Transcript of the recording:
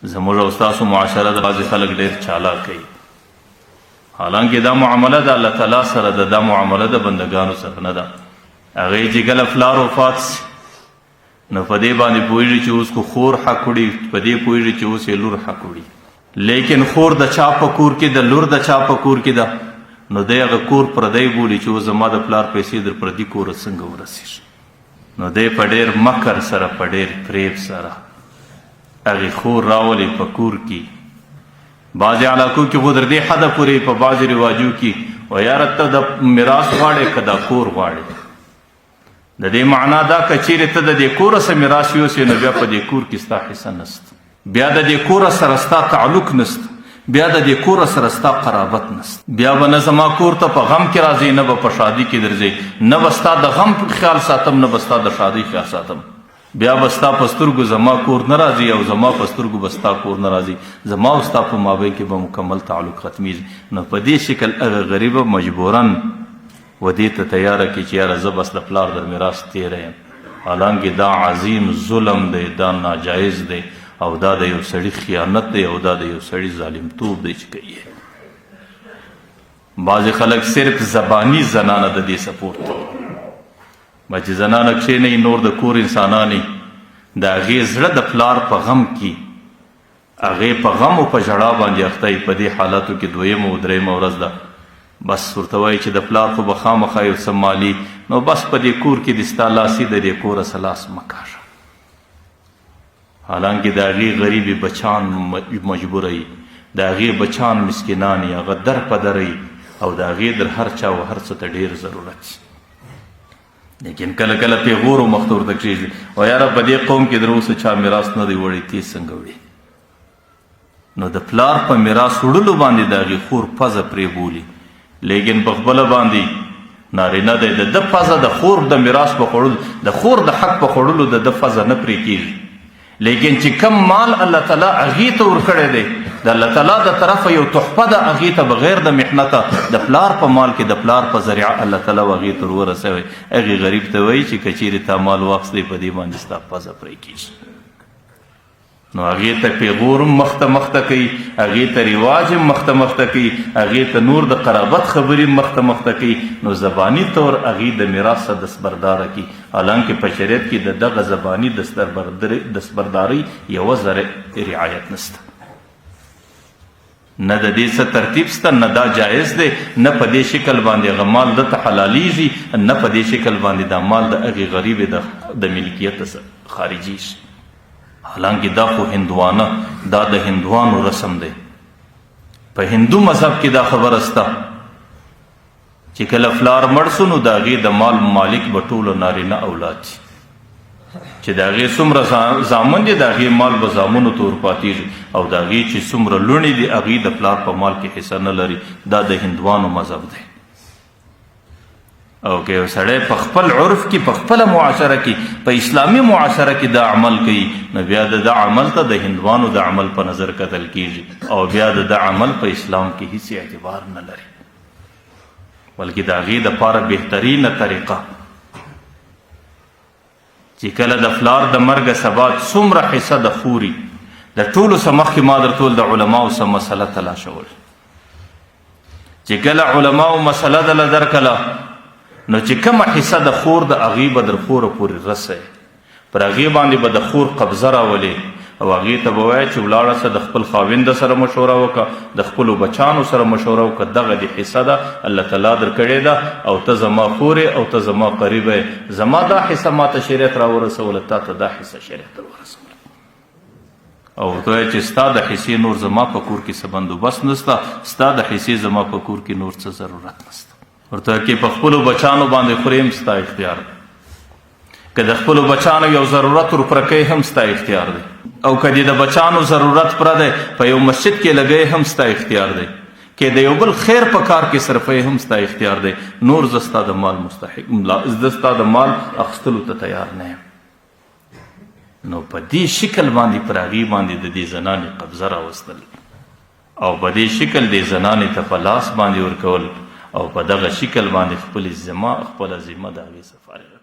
زموږ او ستاسو معاشره د بعضې خلک ډېر چالاک کوي، حالانکه دا معامله د الله تعالی سره ده، دا معامله د بندګانو سره نه ده. هغې چې کله پلار وفات سي نو په دې باندې پوهېږي چې اوس کو خور حق وړي، په دې پوهېږي چې اوس یې لور حق وړي. لیکن خور د چا په کور کې ده، لور د چا په کور کې ده، نو دی هغه کور پردی بولي چې اوس زما د پلار پیسې در پردي کوره څنګه ورسېږي. نو دی په ډېر مکر سره، په ډېر فریب سره هغې خور راولي په کور کې. بعضې علاقو کې خو تر دې حده پورې په بعضې رواجو کې و یاره ته د میراث غواړې که دا کور غواړې. د دې معنا دا که چیرې ته د دې کوره څه میراث یوسې نو بیا په دې کور کې ستا حصه نسته، بیا د دې کوره سره ستا تعلق نسته، بیا د دې کوره سره ستا قرابت نسته. بیا به نه زما کور ته په غم کې راځې، نه به په شادي کې درځې، نه به ستا د غم خیال ساتم، نه به ستا د شادۍ خیال ساتم. بیا به ستا په سترګو زما کور نه راځي او زما په سترګو به ستا کور نه راځي. زما او ستا په مابین کې به مکمل تعلق ختمیږي. نو په دې شکل هغه غریبه مجبوراً و دې ته تیاره کړي چې یاره زه بس د پلار در میراث تیره یم. حالانکه دا عظیم ظلم دی، دا ناجایز دی، او دا د یو سړي خیانت دی، او دا د یو سړي ظالمتوب دی چې کوي. بعضې خلک صرف زبانی زنانه د دې سپورټ کوي، چې زنانه کښېنئ نور د کور انسانانې د هغې زړه د پلار په غم کې، هغې په غم او په ژړا باندې اخته په دې حالاتو کې دویمه او دریمه ورځ ده، بس ورته وایي چې د پلار خو به خامخا یو څه مالي، نو بس په دې کور کې د ستا لاسي د دې کوره څه لاس مه کاږه. حالانکه د هغې غریبې بچان مجبوروي، د هغې بچان مسکینان یي، هغه در په در یي، او د هغې در هر چا و هر څه ته ډېر ضرورت شي. لیکن کله کله پیغور و مخ ته ورته کښېږي و یاره په دې قوم کې در اوسه چا میراث نه دی وړی، تی څنګه وړي؟ نو د پلار په میراث وړلو باندې د هغې خور پزه پرې بولي، لیکن په خپله باندې نارینه دی، د ده پزه د خور د میراث په خوړلو، د خور د حق په خوړلو د ده پزه نه پرې کېږي. لیکن چې کم مال الله تعالی هغې ته ورکړی دی، د الله تعالی د طرفه یو تحفه ده، هغې ته بغیر د محنته د پلار په مال کې د پلار په ذریعه الله تعالی هغې ته ورسوی. هغې غریب ته وایي چې که چیرې تا مال واخیستی په دې باندې ستا پزه پرې کېږي. نو هغې ته پیغور هم مخته مخته کوي، هغې ته رواج هم مخته مخته کوي، هغې ته نور د قرابت خبرې هم مخته مخته کوي. نو زباني طور هغې د میراث څخه دستبرداره کړي، حالانکه په شریعت کې د دغه زباني دستبردارۍ یوه ذره رعایت نشته، نه د دې څه ترتیب شته، نه دا جایز دی، نه په دې شکل باندې هغه مال دته حلالیږي، نه په دې شکل باندې دا مال د هغې غریبې د ملکیت خارجي شي. حالانکه دا خو هندوانه، دا د هندوانو رسم دی. په هندو مذهب کې دا خبره شته چې کله فلار مړ سو نو د هغې د مال مالک به ټولو نارینه اولاد شي، چې د هغې څومره زامن دي د هغې مال به زامنو ته ورپاتېږي، او د هغې چې څومره لوڼې دي هغې د پلار په مال کې حصه نه لري. دا د هندوانو مذهب دی. او که یو سړی په خپل عرف کې، په خپله معاشره کې، په اسلامي معاشره کې دا عمل کوي، نو بیا د ده عمل ته د هندوانو د عمل په نظر کتل کېږي، او بیا د ده عمل په اسلام کې هیڅ اعتبار نه لري. بلکې د هغې دپاره بهترینه طریقه چې کله د فلار د مرګه سبا څومره حصه د خوري، د ټولو څه مخکې ما در ټول د علماو څه مسله تلاشول، چې کله علماو مسله دله درکله نو چې کومه حصه د خور د هغې به در خوره پورې رسئ، پر هغې باندې به د خور قبضه راولې، او هغې ته به وایه چې ولاړه شه د خپل خاوند سره مشوره وکړه، د خپلو بچانو سره مشوره وکړه، دغه د حصه ده الله تعالی در کړې ده، او ته زما خور او ته زما قریبه یې، زما دا حصه ما ته شریعت راورسوله، تا ته دا حصه شریعت راورسوله، او ته وایې چې ستا د حصې نور زما په کور کې څه بندوبست نشته، ستا د حصې زما په کور کې نور څه ضرورت نشته. ورته کې په خپلو بچانو باندې خورې هم ستا اختیار دی، که د خپلو بچانو یو ضرورت ورپوره کوې هم ستا اختیار دی، او که د بچانو ضرورت پوره دی په یو مسجد کې لګوې هم ستا اختیار دی، که د یو بل خیر په کار کې صرفوې هم ستا اختیار دی. نور زه ستا د مال مستحق، زه ستا د مال اخیستلو ته تیار نه یم. نو په دې شکل باندې پر هغې باندې د دې زنانې قبضه راوستل، او په دې شکل دې زنانې ته په لاس باندې ورکول، او په دغه شکل باندې خپله ذمه د هغې څخه فارغ